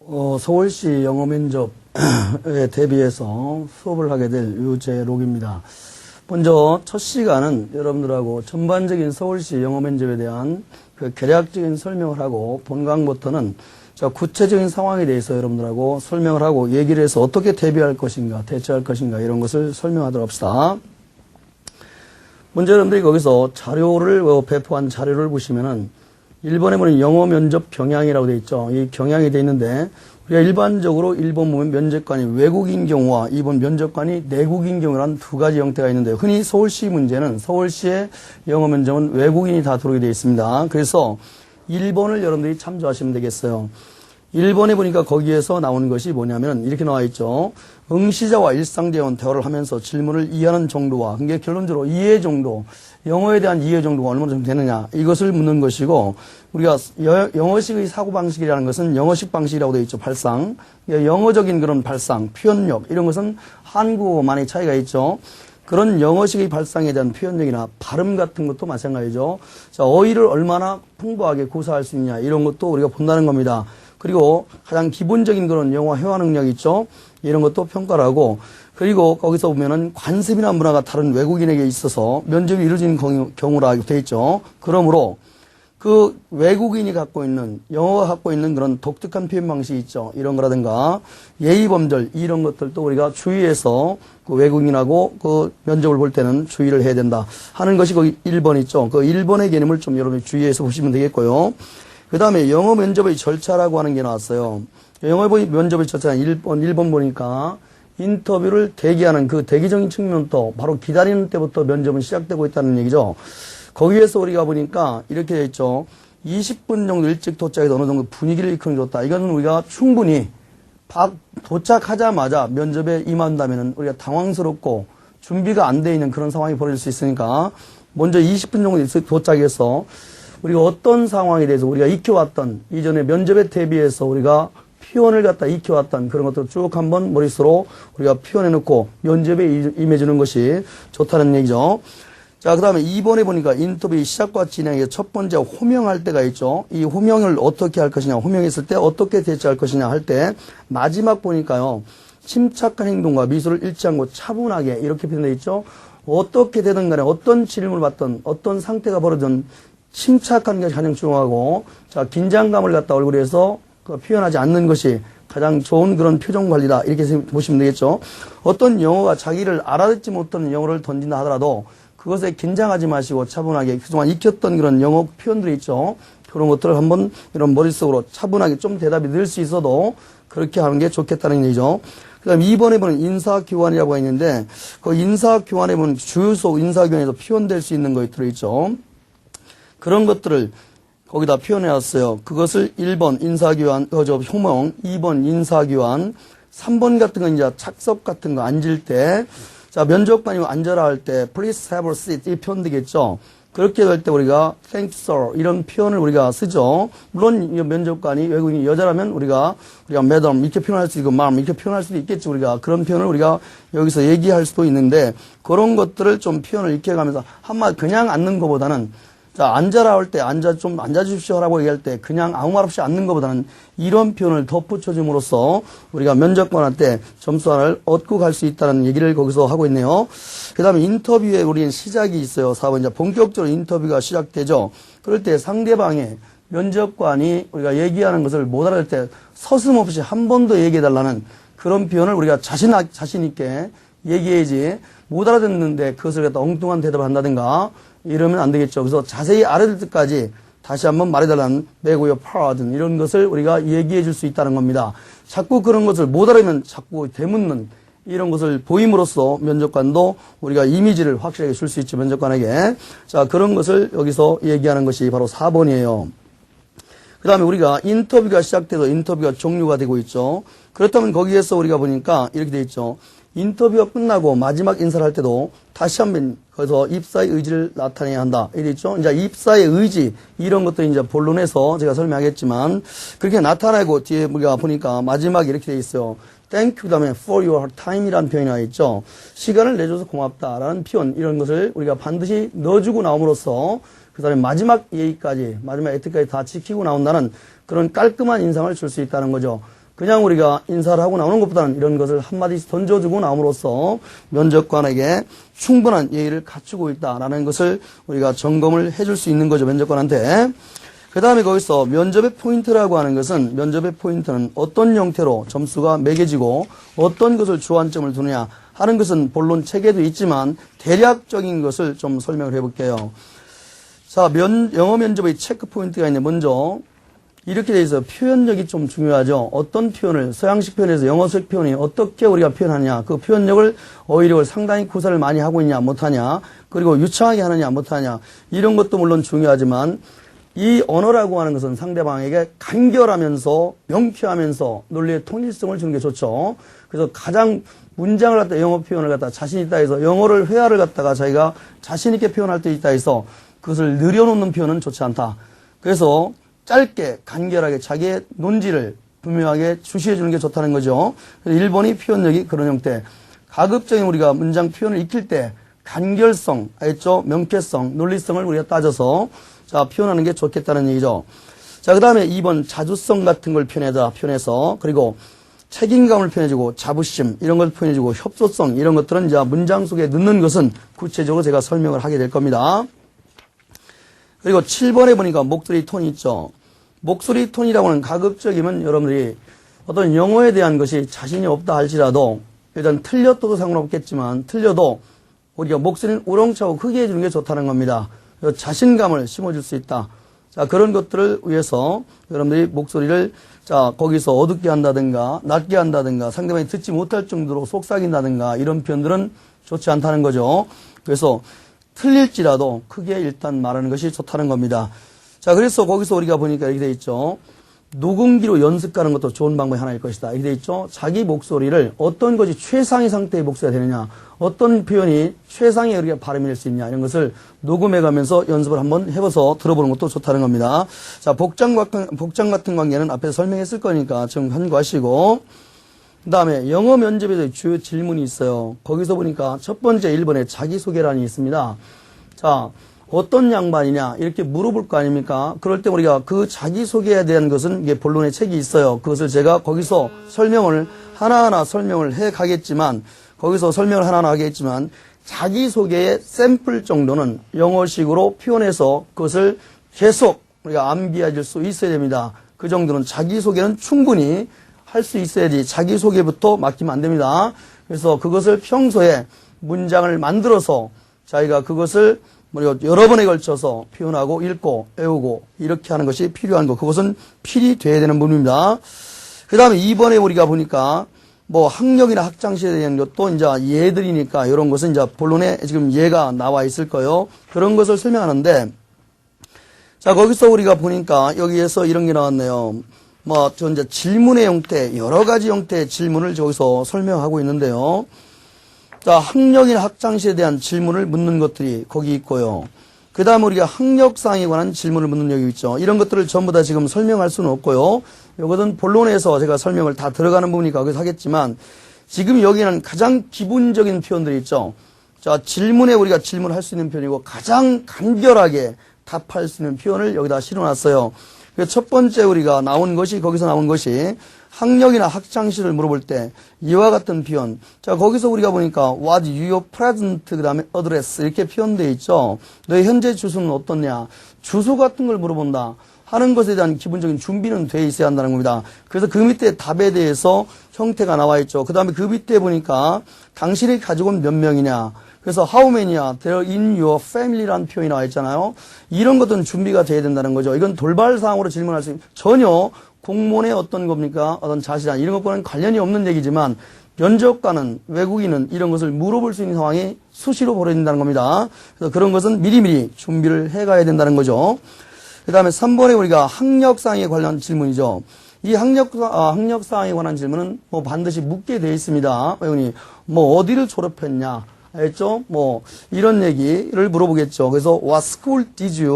서울시 영어 면접에 대비해서 수업을 하게 될 유재록입니다. 먼저 첫 시간은 여러분들하고 전반적인 서울시 영어 면접에 대한 그 개략적인 설명을 하고 본강부터는 구체적인 상황에 대해서 여러분들하고 설명을 하고 얘기를 해서 어떻게 대비할 것인가, 대처할 것인가 이런 것을 설명하도록 합시다. 먼저 여러분들이 거기서 자료를 배포한 자료를 보시면은 1번에 보면 영어 면접 경향이라고 되어 있죠. 이 경향이 되어 있는데 우리가 일반적으로 1번 보면 면접관이 외국인 경우와 2번 면접관이 내국인 경우라는 두 가지 형태가 있는데 흔히 서울시 문제는 서울시의 영어 면접은 외국인이 다 들어오게 되어 있습니다. 그래서 1번을 여러분들이 참조하시면 되겠어요. 1번에 보니까 거기에서 나오는 것이 뭐냐면 이렇게 나와 있죠. 응시자와 일상대원 대화를 하면서 질문을 이해하는 정도와 그게 결론적으로 이해 정도, 영어에 대한 이해 정도가 얼마나 좀 되느냐 이것을 묻는 것이고 우리가 영어식의 사고방식이라는 것은 영어식 방식이라고 되어 있죠. 발상. 영어적인 그런 발상, 표현력 이런 것은 한국어만의 차이가 있죠. 그런 영어식의 발상에 대한 표현력이나 발음 같은 것도 마찬가지죠. 자, 어휘를 얼마나 풍부하게 구사할 수 있냐 이런 것도 우리가 본다는 겁니다. 그리고 가장 기본적인 그런 영어 회화 능력 있죠. 이런 것도 평가를 하고 그리고 거기서 보면은 관습이나 문화가 다른 외국인에게 있어서 면접이 이루어지는 경우라 되어 있죠. 그러므로 그 외국인이 갖고 있는 영어가 갖고 있는 그런 독특한 표현 방식이 있죠. 이런 거라든가 예의 범절 이런 것들도 우리가 주의해서 그 외국인하고 그 면접을 볼 때는 주의를 해야 된다 하는 것이 거기 1번 있죠. 그 1번의 개념을 좀 여러분이 주의해서 보시면 되겠고요. 그 다음에 영어 면접의 절차라고 하는 게 나왔어요. 영어 면접의 절차는 1번 보니까 인터뷰를 대기하는 그 대기적인 측면부터 바로 기다리는 때부터 면접은 시작되고 있다는 얘기죠. 거기에서 우리가 보니까 이렇게 돼 있죠. 20분 정도 일찍 도착해서 어느 정도 분위기를 이끌어 줬다. 이거는 우리가 충분히 도착하자마자 면접에 임한다면 우리가 당황스럽고 준비가 안 돼 있는 그런 상황이 벌어질 수 있으니까 먼저 20분 정도 일찍 도착해서 우리가 어떤 상황에 대해서 우리가 익혀왔던 이전에 면접에 대비해서 우리가 표현을 갖다 익혀왔던 그런 것들을 쭉 한번 머릿속으로 우리가 표현해놓고 면접에 임해주는 것이 좋다는 얘기죠. 자, 그 다음에 2번에 보니까 인터뷰 시작과 진행에 첫 번째 호명할 때가 있죠. 이 호명을 어떻게 할 것이냐, 호명했을 때 어떻게 대처할 것이냐 할 때 마지막 보니까요. 침착한 행동과 미소를 잃지 않고 차분하게 이렇게 표현되어 있죠. 어떻게 되든 간에 어떤 질문을 받든 어떤 상태가 벌어든 침착한 게 가장 중요하고 자 긴장감을 갖다 얼굴에 서 표현하지 않는 것이 가장 좋은 그런 표정 관리다 이렇게 보시면 되겠죠. 어떤 영어가 자기를 알아듣지 못하는 영어를 던진다 하더라도 그것에 긴장하지 마시고 차분하게 그동안 익혔던 그런 영어 표현들이 있죠. 그런 것들을 한번 이런 머릿속으로 차분하게 좀 대답이 늘 수 있어도 그렇게 하는 게 좋겠다는 얘기죠. 그 다음에 2번에 보면 인사교환이라고 있는데 그 인사교환에 보면 주요소 인사교환에서 표현될 수 있는 것이 들어있죠. 그런 것들을 거기다 표현해왔어요. 그것을 1번 인사교환, 호명, 2번 인사교환, 3번 같은 건 이제 착석 같은 거 앉을 때, 자, 면접관이 앉아라 할 때, please have a seat, 이 표현 되겠죠. 그렇게 될 때 우리가 thank you, sir, 이런 표현을 우리가 쓰죠. 물론 면접관이 외국인이 여자라면 우리가 madam, 이렇게 표현할 수 있고, ma'am, 이렇게 표현할 수도 있겠죠. 우리가 그런 표현을 우리가 여기서 얘기할 수도 있는데, 그런 것들을 좀 표현을 익혀가면서 한마디 그냥 앉는 것보다는 자, 앉아라 할 때, 좀 앉아주십시오라고 얘기할 때, 그냥 아무 말 없이 앉는 것보다는 이런 표현을 덧붙여줌으로써 우리가 면접관한테 점수 하나를 얻고 갈 수 있다는 얘기를 거기서 하고 있네요. 그 다음에 인터뷰에 우리는 시작이 있어요. 4번. 이제 본격적으로 인터뷰가 시작되죠. 그럴 때 상대방의 면접관이 우리가 얘기하는 것을 못 알아들 때 서슴없이 한 번 더 얘기해달라는 그런 표현을 우리가 자신있게 얘기해야지 못 알아듣는데 그것을 갖다 엉뚱한 대답을 한다든가 이러면 안 되겠죠. 그래서 자세히 알아들 때까지 다시 한번 말해달라는 beg your pardon 이런 것을 우리가 얘기해 줄 수 있다는 겁니다. 자꾸 그런 것을 못 알아면 자꾸 되묻는 이런 것을 보임으로써 면접관도 우리가 이미지를 확실하게 줄 수 있죠. 면접관에게. 자, 그런 것을 여기서 얘기하는 것이 바로 4번이에요. 그 다음에 우리가 인터뷰가 시작돼서 인터뷰가 종료가 되고 있죠. 그렇다면 거기에서 우리가 보니까 이렇게 돼 있죠. 인터뷰가 끝나고 마지막 인사를 할 때도 다시 한번 거기서 입사의 의지를 나타내야 한다. 이래 있죠. 이제 입사의 의지, 이런 것들이 이제 본론에서 제가 설명하겠지만, 그렇게 나타내고 뒤에 우리가 보니까 마지막에 이렇게 돼 있어요. Thank you 다음에 for your time이라는 표현이 나와 있죠. 시간을 내줘서 고맙다라는 표현, 이런 것을 우리가 반드시 넣어주고 나옴으로써 그 다음에 마지막 예의까지, 마지막 에티까지 다 지키고 나온다는 그런 깔끔한 인상을 줄 수 있다는 거죠. 그냥 우리가 인사를 하고 나오는 것보다는 이런 것을 한마디씩 던져주고 나옴으로써 면접관에게 충분한 예의를 갖추고 있다라는 것을 우리가 점검을 해줄 수 있는 거죠, 면접관한테. 그 다음에 거기서 면접의 포인트라고 하는 것은, 면접의 포인트는 어떤 형태로 점수가 매겨지고 어떤 것을 주안점을 두느냐 하는 것은 본론 책에도 있지만 대략적인 것을 좀 설명을 해볼게요. 자, 영어 면접의 체크 포인트가 있는데, 먼저 이렇게 돼 있어요. 표현력이 좀 중요하죠. 어떤 표현을, 서양식 표현에서 영어식 표현이 어떻게 우리가 표현하냐, 그 표현력을, 어휘력을 상당히 구사를 많이 하고 있냐, 못하냐, 그리고 유창하게 하느냐, 못하냐, 이런 것도 물론 중요하지만, 이 언어라고 하는 것은 상대방에게 간결하면서 명쾌하면서 논리의 통일성을 주는 게 좋죠. 그래서 가장 문장을 갖다, 영어 표현을 갖다 자신 있다 해서 영어를 회화를 갖다가 자기가 자신 있게 표현할 때 있다 해서 그것을 늘여놓는 표현은 좋지 않다. 그래서 짧게 간결하게 자기의 논지를 분명하게 주시해 주는 게 좋다는 거죠. 그래서 1번이 표현력이 그런 형태. 가급적인 우리가 문장 표현을 익힐 때 간결성, 알겠죠? 명쾌성, 논리성을 우리가 따져서 자, 표현하는 게 좋겠다는 얘기죠. 자, 그 다음에 2번 자주성 같은 걸 표현해서, 그리고 책임감을 표현해주고, 자부심, 이런 걸 표현해주고, 협소성, 이런 것들은 이제 문장 속에 넣는 것은 구체적으로 제가 설명을 하게 될 겁니다. 그리고 7번에 보니까 목소리 톤이 있죠. 목소리 톤이라고 하는 가급적이면 여러분들이 어떤 영어에 대한 것이 자신이 없다 할지라도 일단 틀렸어도 상관없겠지만 틀려도 우리가 목소리는 우렁차고 크게 해주는 게 좋다는 겁니다. 자신감을 심어줄 수 있다. 자, 그런 것들을 위해서 여러분들이 목소리를 자, 거기서 어둡게 한다든가 낮게 한다든가 상대방이 듣지 못할 정도로 속삭인다든가 이런 표현들은 좋지 않다는 거죠. 그래서 틀릴지라도 크게 일단 말하는 것이 좋다는 겁니다. 자, 그래서 거기서 우리가 보니까 이렇게 돼 있죠. 녹음기로 연습하는 것도 좋은 방법이 하나일 것이다. 이렇게 돼 있죠. 자기 목소리를 어떤 것이 최상의 상태의 목소리가 되느냐, 어떤 표현이 최상의 우리가 발음이 될 수 있냐, 이런 것을 녹음해 가면서 연습을 한번 해봐서 들어보는 것도 좋다는 겁니다. 자, 복장 같은 관계는 앞에서 설명했을 거니까 좀 참고하시고, 그 다음에 영어 면접에서 주요 질문이 있어요. 거기서 보니까 첫 번째 1번에 자기소개란이 있습니다. 자, 어떤 양반이냐 이렇게 물어볼 거 아닙니까? 그럴 때 우리가 그 자기소개에 대한 것은 이게 본론의 책이 있어요. 그것을 제가 거기서 설명을 하나하나 설명을 해 가겠지만 거기서 설명을 하나하나 하겠지만 자기소개의 샘플 정도는 영어식으로 표현해서 그것을 계속 우리가 암기해줄 수 있어야 됩니다. 그 정도는 자기소개는 충분히 할 수 있어야지 자기소개부터 맡기면 안 됩니다. 그래서 그것을 평소에 문장을 만들어서 자기가 그것을 여러 번에 걸쳐서 표현하고 읽고 외우고 이렇게 하는 것이 필요한 거. 그것은 필히 돼야 되는 부분입니다. 그 다음에 2번에 우리가 보니까 뭐 학력이나 학장시에 대한 것도 이제 예들이니까 이런 것은 이제 본론에 지금 예가 나와 있을 거예요. 그런 것을 설명하는데 자, 거기서 우리가 보니까 여기에서 이런 게 나왔네요. 뭐, 저 이제 질문의 형태, 여러 가지 형태의 질문을 저기서 설명하고 있는데요. 자, 학력이나 학장시에 대한 질문을 묻는 것들이 거기 있고요. 그 다음에 우리가 학력사항에 관한 질문을 묻는 여기 있죠. 이런 것들을 전부 다 지금 설명할 수는 없고요. 이것은 본론에서 제가 설명을 다 들어가는 부분이니까 거기서 하겠지만 지금 여기는 가장 기본적인 표현들이 있죠. 자, 질문에 우리가 질문할 수 있는 표현이고 가장 간결하게 답할 수 있는 표현을 여기다 실어놨어요. 첫 번째 우리가 거기서 나온 것이 학력이나 학장시를 물어볼 때 이와 같은 표현. 자, 거기서 우리가 보니까 what your present 그 다음에 address 이렇게 표현되어 있죠. 너의 현재 주소는 어떻냐. 주소 같은 걸 물어본다 하는 것에 대한 기본적인 준비는 돼 있어야 한다는 겁니다. 그래서 그 밑에 답에 대해서 형태가 나와 있죠. 그 다음에 그 밑에 보니까 당신의 가족은 몇 명이냐. 그래서 how many야, they're in your family라는 표현이 나와 있잖아요. 이런 것들은 준비가 돼야 된다는 거죠. 이건 돌발 사항으로 질문할 수 있는 전혀 공무원의 어떤 겁니까? 어떤 자시나 이런 것과는 관련이 없는 얘기지만 면접관은 외국인은 이런 것을 물어볼 수 있는 상황이 수시로 벌어진다는 겁니다. 그래서 그런 것은 미리미리 준비를 해가야 된다는 거죠. 그 다음에 3번에 우리가 학력사항에 관련 질문이죠. 이 학력사항에 관한 질문은 뭐 반드시 묻게 되어 있습니다. 외국인이 뭐 어디를 졸업했냐? 알겠죠? 뭐 이런 얘기를 물어보겠죠. 그래서 what school did you